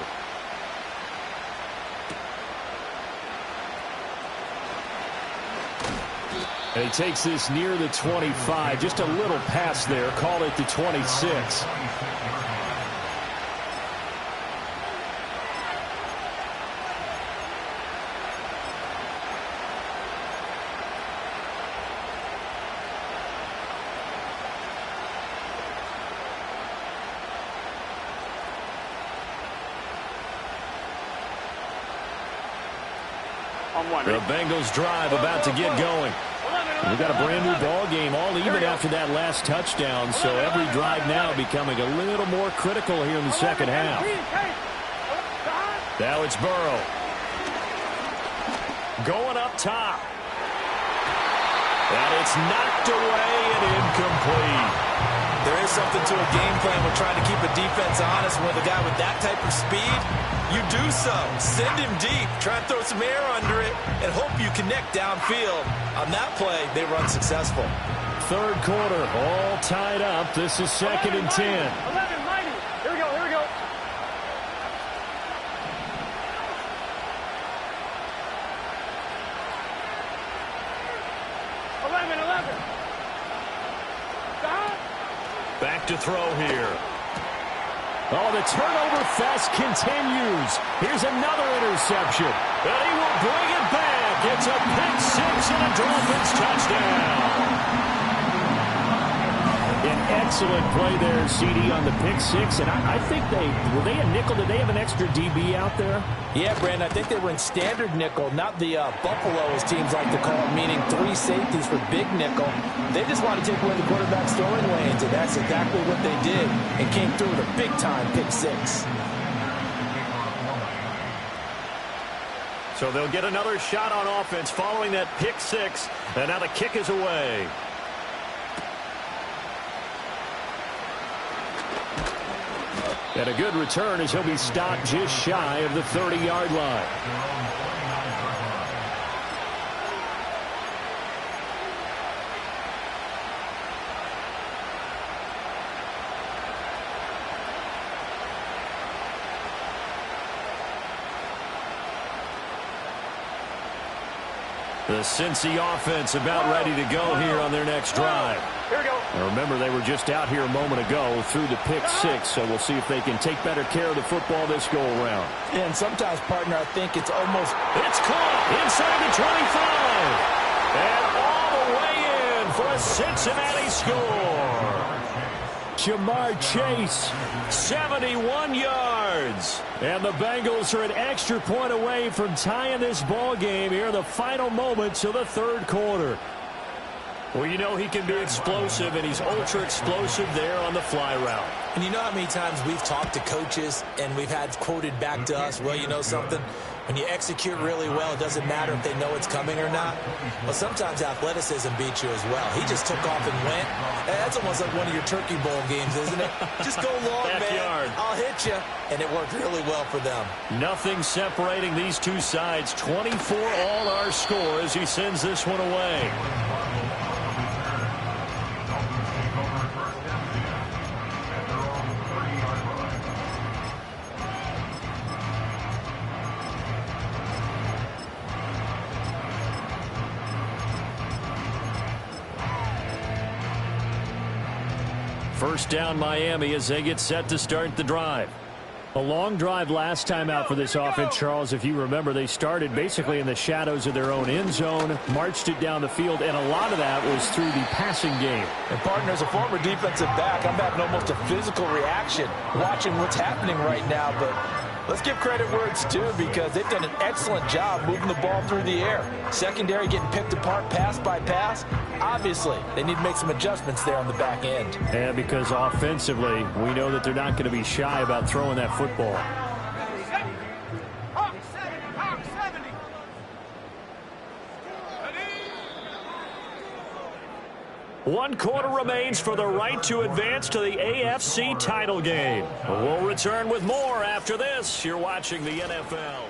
And he takes this near the 25. Just a little pass there. Call it the 26. The Bengals drive about to get going. We've got a brand new ball game, all even after that last touchdown. So every drive now becoming a little more critical here in the second half. Now it's Burrow. Going up top. And it's knocked away and incomplete. There is something to a game plan with trying to keep a defense honest. When the guy with that type of speed, you do so. Send him deep. Try and throw some air under it and hope you connect downfield. On that play, they run successful. Third quarter, all tied up. This is 2nd and 10. 11, mighty. Here we go, here we go. Back to throw here. Oh, the turnover fest continues. Here's another interception. And he will bring it back. It's a pick six and a Dolphins touchdown. An excellent play there, CD, on the pick six. And I think were they a nickel? Did they have an extra DB out there? Yeah, Brandon, I think they were in standard nickel, not the Buffalo, as teams like to call it, meaning 3 safeties for big nickel. They just want to take away the quarterback's throwing lanes, and that's exactly what they did, and came through with a big-time pick six. So they'll get another shot on offense following that pick six, and now the kick is away. And a good return as he'll be stopped just shy of the 30-yard line. The Cincy offense about ready to go here on their next drive. Here we go. Now remember, they were just out here a moment ago through the pick six, so we'll see if they can take better care of the football this go-around. And sometimes, partner, I think it's almost... It's caught inside the 25. And all the way in for a Cincinnati score. Jamar Chase, 71 yards. and the Bengals are an extra point away from tying this ball game here in the final moments of the third quarter. Well, you know he can be explosive, and he's ultra explosive there on the fly route. And you know how many times we've talked to coaches and we've had quoted back to us, well, you know something? When you execute really well, it doesn't matter if they know it's coming or not. Well, sometimes athleticism beats you as well. He just took off and went. That's almost like one of your Turkey Bowl games, isn't it? Just go long, man. I'll hit you. And it worked really well for them. Nothing separating these two sides. 24 all our score as he sends this one away. First down Miami as they get set to start the drive. A long drive last time out for this offense, Charles. If you remember, they started basically in the shadows of their own end zone, marched it down the field, and a lot of that was through the passing game. And, partner, as a former defensive back, I'm having almost a physical reaction watching what's happening right now. But Let's give credit where it's due because they've done an excellent job moving the ball through the air. Secondary getting picked apart pass by pass. Obviously, they need to make some adjustments there on the back end. And because offensively, we know that they're not going to be shy about throwing that football. One quarter remains for the right to advance to the AFC title game. We'll return with more after this. You're watching the NFL.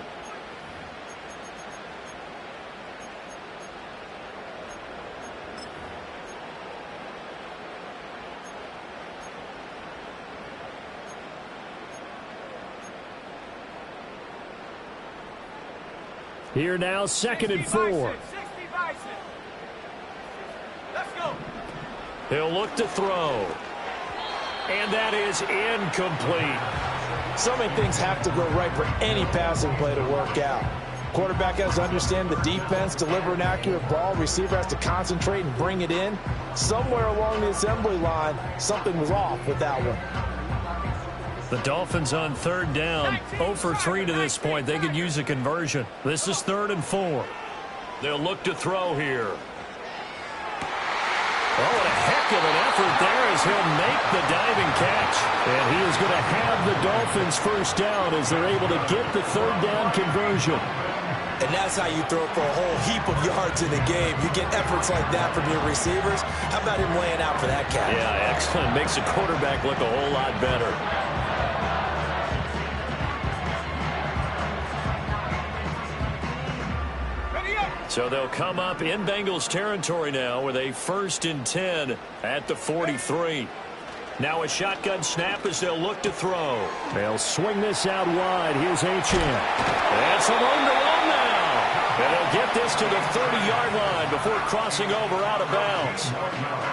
Here now, 2nd and 4. He'll look to throw. And that is incomplete. So many things have to go right for any passing play to work out. Quarterback has to understand the defense, deliver an accurate ball. Receiver has to concentrate and bring it in. Somewhere along the assembly line, something was off with that one. The Dolphins on 3rd down, 0 for 3 to this point. They could use a conversion. This is 3rd and 4. They'll look to throw here. Oh, what a heck of an effort there as he'll make the diving catch. And he is going to have the Dolphins first down as they're able to get the 3rd down conversion. And that's how you throw for a whole heap of yards in a game. You get efforts like that from your receivers. How about him laying out for that catch? Yeah, excellent. Makes the quarterback look a whole lot better. So they'll come up in Bengals territory now with a 1st and 10 at the 43. Now a shotgun snap as they'll look to throw. They'll swing this out wide. Here's Achane. That's a room to run now. And they'll get this to the 30-yard line before crossing over out of bounds.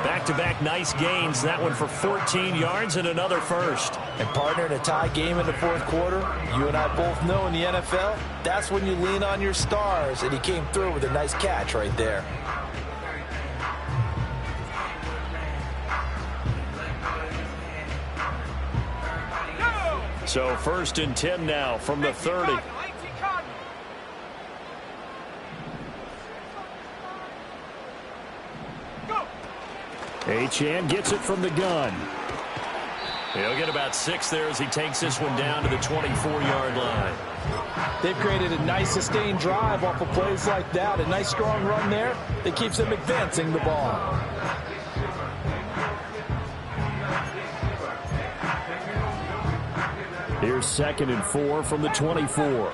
Back-to-back nice gains. That one for 14 yards and another first. And partner, in a tie game in the 4th quarter, you and I both know in the NFL, that's when you lean on your stars. And he came through with a nice catch right there. So 1st and 10 now from the 30. Achane gets it from the gun. He'll get about 6 there as he takes this one down to the 24-yard line. They've created a nice sustained drive off of plays like that. A nice strong run there that keeps them advancing the ball. Here's 2nd and 4 from the 24.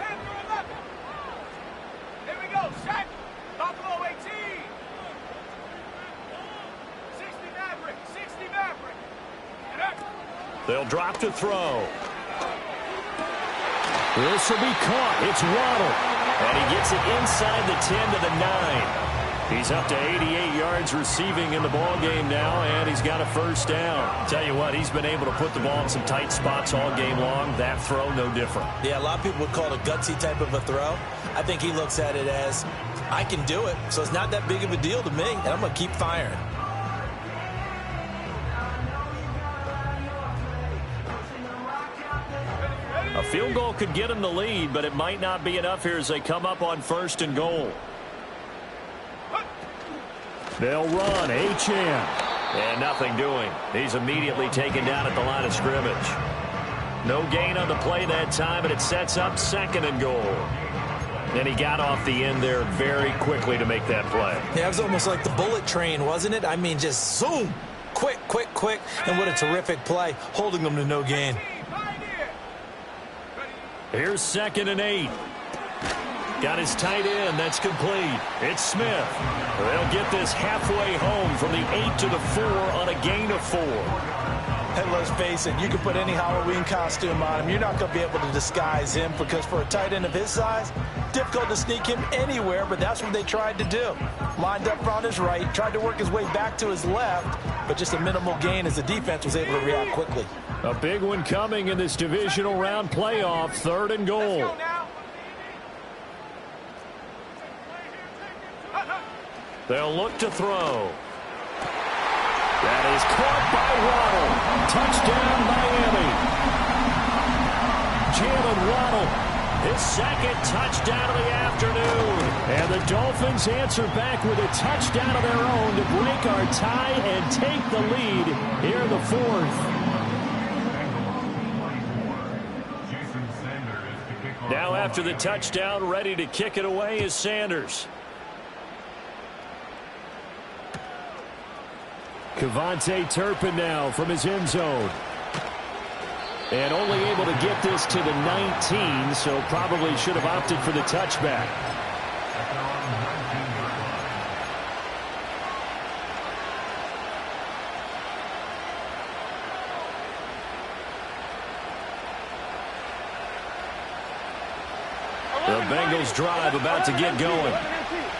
They'll drop to throw. This will be caught. It's Waddle. And he gets it inside the 10 to the 9. He's up to 88 yards receiving in the ball game now, and he's got a first down. Tell you what, he's been able to put the ball in some tight spots all game long. That throw, no different. Yeah, a lot of people would call it a gutsy type of a throw. I think he looks at it as, I can do it, so it's not that big of a deal to me, and I'm going to keep firing. A field goal could get him the lead, but it might not be enough here as they come up on 1st and goal. They'll run. Achane. And nothing doing. He's immediately taken down at the line of scrimmage. No gain on the play that time, and it sets up 2nd and goal. And he got off the end there very quickly to make that play. Yeah, it was almost like the bullet train, wasn't it? I mean, just zoom. Quick, quick, quick. And what a terrific play, holding them to no gain. Here's 2nd and 8. Got his tight end. That's complete. It's Smith. They'll get this halfway home from the 8 to the 4 on a gain of 4. And let's face it, you can put any Halloween costume on him. You're not going to be able to disguise him because for a tight end of his size, difficult to sneak him anywhere, but that's what they tried to do. Lined up on his right, tried to work his way back to his left, but just a minimal gain as the defense was able to react quickly. A big one coming in this divisional round playoff, 3rd and goal. They'll look to throw. That is caught by Waddle. Touchdown, Miami. Jalen Waddle. His second touchdown of the afternoon. And the Dolphins answer back with a touchdown of their own to break our tie and take the lead here in the fourth. Now after the touchdown, ready to kick it away is Sanders. Kevontae Turpin now from his end zone. And only able to get this to the 19, so probably should have opted for the touchback. The Bengals drive about to get going.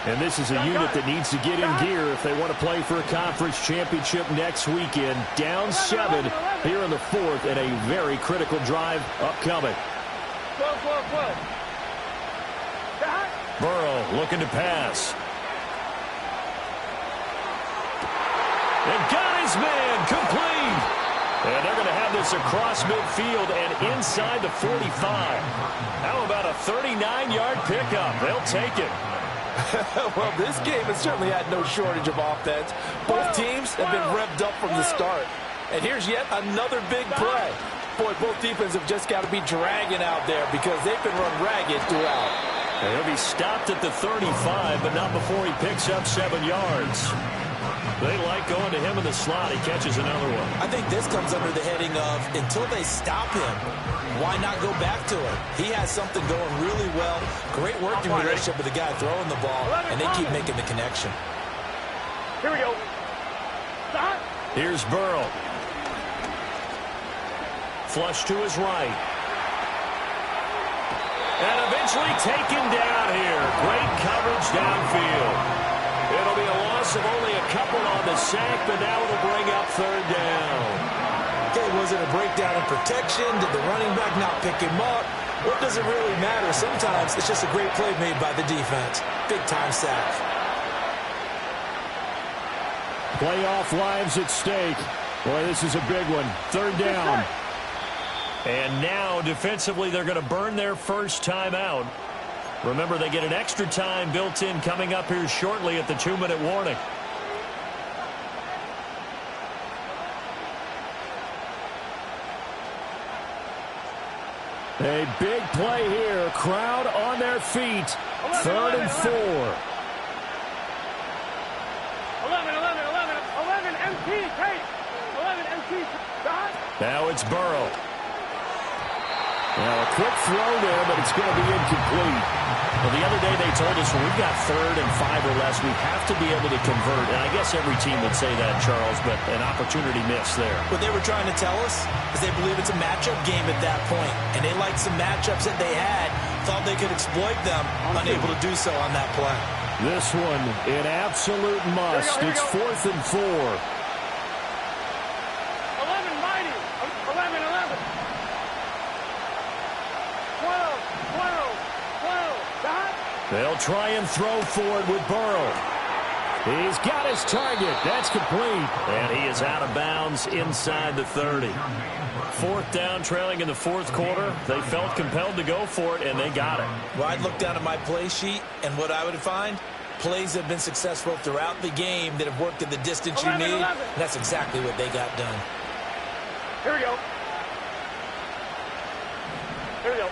And this is a unit that needs to get in gear if they want to play for a conference championship next weekend. Down 7 here in the fourth, and a very critical drive upcoming. Burrow looking to pass. And got his man complete. And they're going to have this across midfield and inside the 45. How about a 39-yard pickup? They'll take it. Well, this game has certainly had no shortage of offense. Both teams have been revved up from the start. And here's yet another big play. Boy, both defenses have just got to be dragging out there because they've been run ragged throughout. And he'll be stopped at the 35, but not before he picks up 7 yards. They like going to him in the slot. He catches another one. I think this comes under the heading of until they stop him, why not go back to it? He has something going really well. Great working relationship with the guy throwing the ball, and they keep making the connection. Here we go. Stop. Here's Burrow. Flush to his right. And eventually taken down here. Great coverage downfield. It'll be a loss of only a couple on the sack, but now it'll bring up third down. Okay, was it a breakdown in protection? Did the running back not pick him up? What does it really matter? Sometimes it's just a great play made by the defense. Big-time sack. Playoff lives at stake. Boy, this is a big one. Third down. And now, defensively, they're going to burn their first timeout. Remember, they get an extra time built in coming up here shortly at the 2-minute warning. A big play here. Crowd on their feet. 3rd and 4. 11 MT, Kate. 11 MT. Now it's Burrow. Now a quick throw there, but it's going to be incomplete. Well, the other day they told us when we've got 3rd and 5 or less, we have to be able to convert. And I guess every team would say that, Charles, but an opportunity missed there. What they were trying to tell us is they believe it's a matchup game at that point. And they liked some matchups that they had, thought they could exploit them, unable to do so on that play. This one, an absolute must. It's 4th and 4. 11 mighty. 11. 12. They'll try and throw for it with Burrow. He's got his target. That's complete. And he is out of bounds inside the 30. 4th down, trailing in the 4th quarter. They felt compelled to go for it, and they got it. Well, I'd look down at my play sheet, and what I would find, plays have been successful throughout the game that have worked in the distance you need. And that's exactly what they got done. Here we go. Here we go.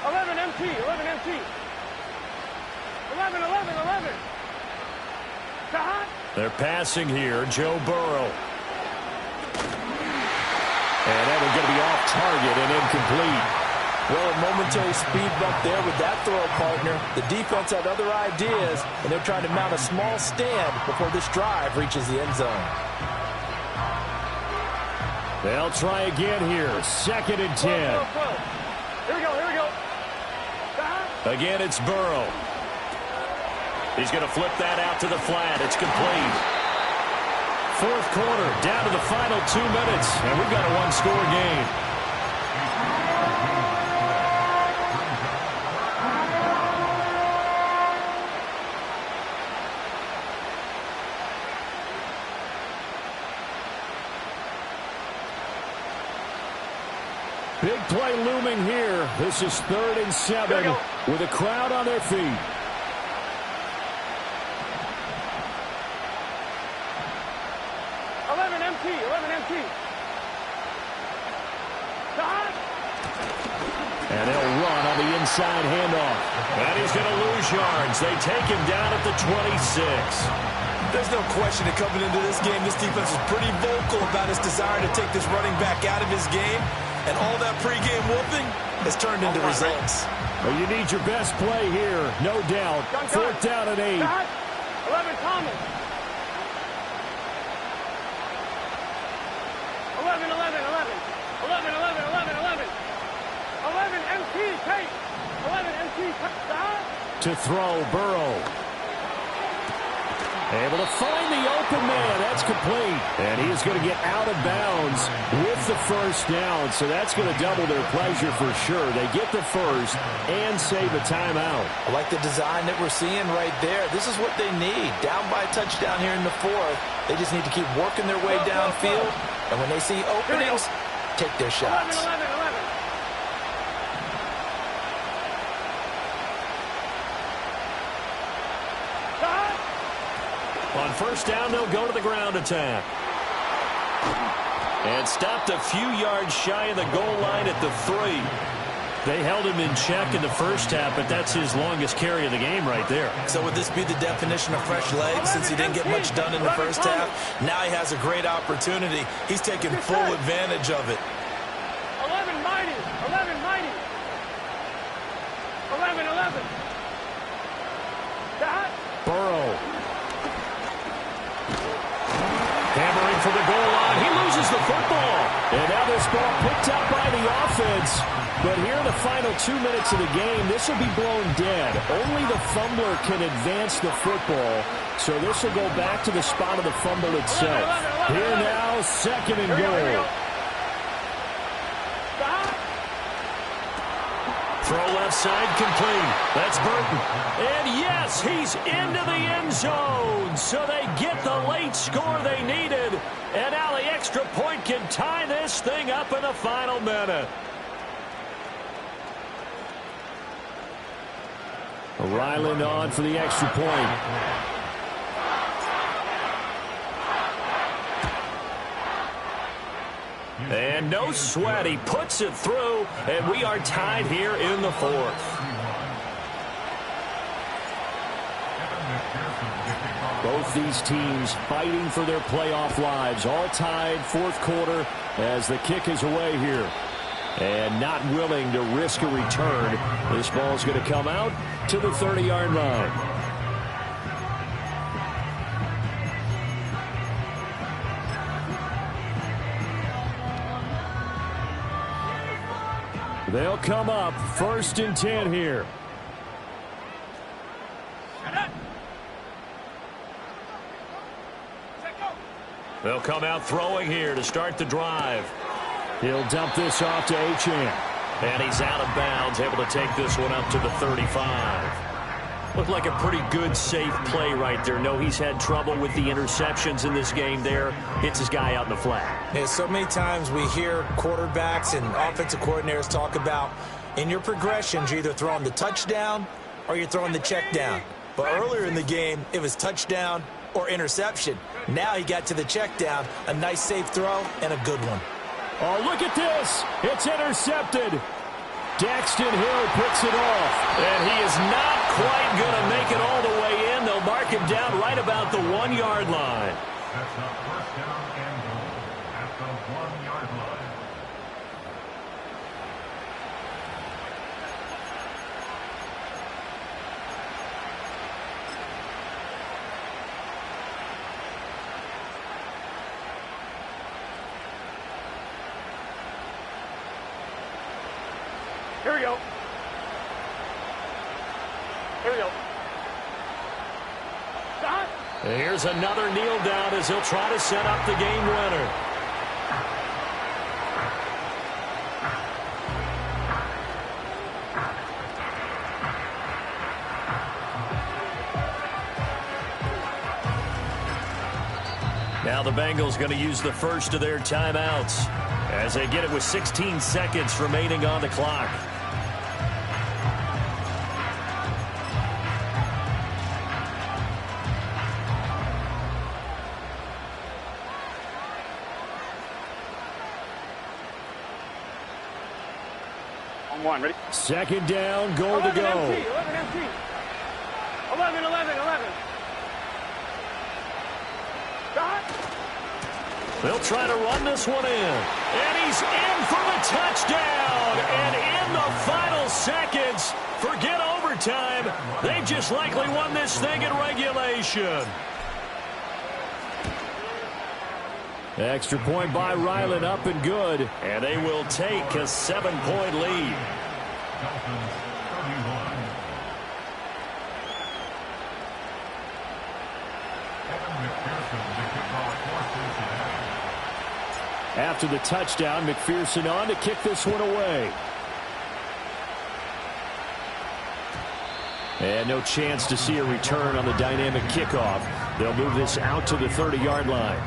11 MT. 11. They're passing here. Joe Burrow. And that one's going to be off target and incomplete. Well, a momentary speed bump there with that throw, partner. The defense had other ideas, and they're trying to mount a small stand before this drive reaches the end zone. They'll try again here. 2nd and 10. Here we go. Again, it's Burrow. He's going to flip that out to the flat. It's complete. 4th quarter, down to the final 2 minutes, and we've got a one-score game. Big play looming here. This is 3rd and 7 with a crowd on their feet. And they'll run on the inside handoff. And he's going to lose yards. They take him down at the 26. There's no question that coming into this game, this defense was pretty vocal about its desire to take this running back out of his game. And all that pregame whooping has turned into results. Well, you need your best play here, no doubt. 4th down and 8. 11 Thomas. 11, 11, 11. 11, 11, 11, 11. 11 MT take. 11 MT take. To throw, Burrow. Able to find the open man. That's complete. And he is going to get out of bounds with the 1st down. So that's going to double their pleasure for sure. They get the 1st and save a timeout. I like the design that we're seeing right there. This is what they need. Down by a touchdown here in the 4th. They just need to keep working their way downfield. And when they see openings, take their shots. 11, 11, 11. On 1st down, they'll go to the ground attack. And stopped a few yards shy of the goal line at the 3. They held him in check in the 1st half, but that's his longest carry of the game right there. So would this be the definition of fresh legs since he didn't get much done in the 1st half? Now he has a great opportunity. He's taking full advantage of it. 11 mighty. 11 mighty. 11, 11. Burrow. Hammering for the goal line. He loses the football. And now this ball picked up by the offense. But here in the final 2 minutes of the game, this will be blown dead. Only the fumbler can advance the football. So this will go back to the spot of the fumble itself. Here now, 2nd and goal. Throw left side complete. That's Burton. And yes, he's into the end zone. So they get the late score they needed. And now the extra point can tie this thing up in the final minute. Ryland on for the extra point. And no sweat. He puts it through, and we are tied here in the 4th. Both these teams fighting for their playoff lives. All tied 4th quarter as the kick is away here. And not willing to risk a return. This ball is going to come out to the 30-yard line. They'll come up 1st and 10 here. They'll come out throwing here to start the drive. He'll dump this off to Achane. And he's out of bounds, able to take this one up to the 35. Looked like a pretty good, safe play right there. No, he's had trouble with the interceptions in this game there. Hits his guy out in the flat. Yeah, so many times we hear quarterbacks and offensive coordinators talk about in your progressions, you're either throwing the touchdown or you're throwing the check down. But earlier in the game, it was touchdown or interception. Now he got to the check down, a nice safe throw and a good one. Oh, look at this. It's intercepted. Daxton Hill picks it off. And he is not quite going to make it all the way in. They'll mark him down right about the 1-yard line. That's a 1st down and goal at the 1-yard line. Here we go. Here we go. Stop. And here's another kneel down as he'll try to set up the game winner. Now the Bengals going to use the first of their timeouts. as they get it with 16 seconds remaining on the clock. On one, ready? Second down, goal to go. 11 empty. 11. They'll try to run this one in. And he's in for the touchdown. And in the final seconds, forget overtime. They just likely won this thing in regulation. Extra point by Ryland, up and good. And they will take a 7-point lead. Dolphins 31. McPherson, the kickoff for Cincinnati. After the touchdown, McPherson on to kick this one away. And no chance to see a return on the dynamic kickoff. They'll move this out to the 30-yard line.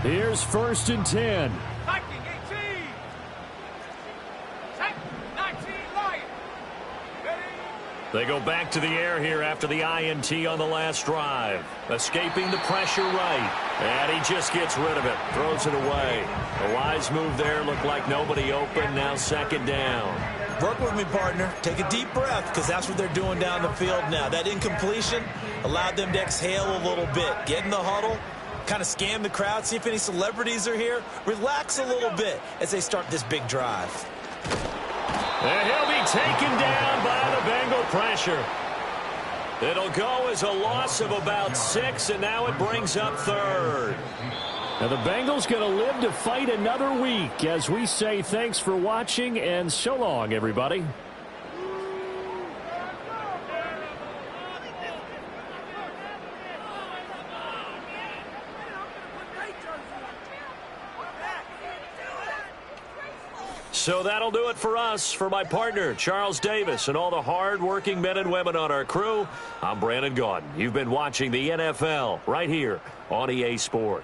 Here's 1st and 10. They go back to the air here after the INT on the last drive. Escaping the pressure right. And he just gets rid of it. Throws it away. A wise move there. Looked like nobody open. Now 2nd down. Work with me, partner. Take a deep breath, because that's what they're doing down the field now. That incompletion allowed them to exhale a little bit. Get in the huddle. Kind of scan the crowd. See if any celebrities are here. Relax a little bit as they start this big drive. And he'll be taken down by the Bengal pressure. It'll go as a loss of about 6, and now it brings up 3rd. Now the Bengals going to live to fight another week as we say thanks for watching and so long, everybody. So that'll do it for us. For my partner, Charles Davis, and all the hard-working men and women on our crew, I'm Brandon Gaudin. You've been watching the NFL right here on EA Sports.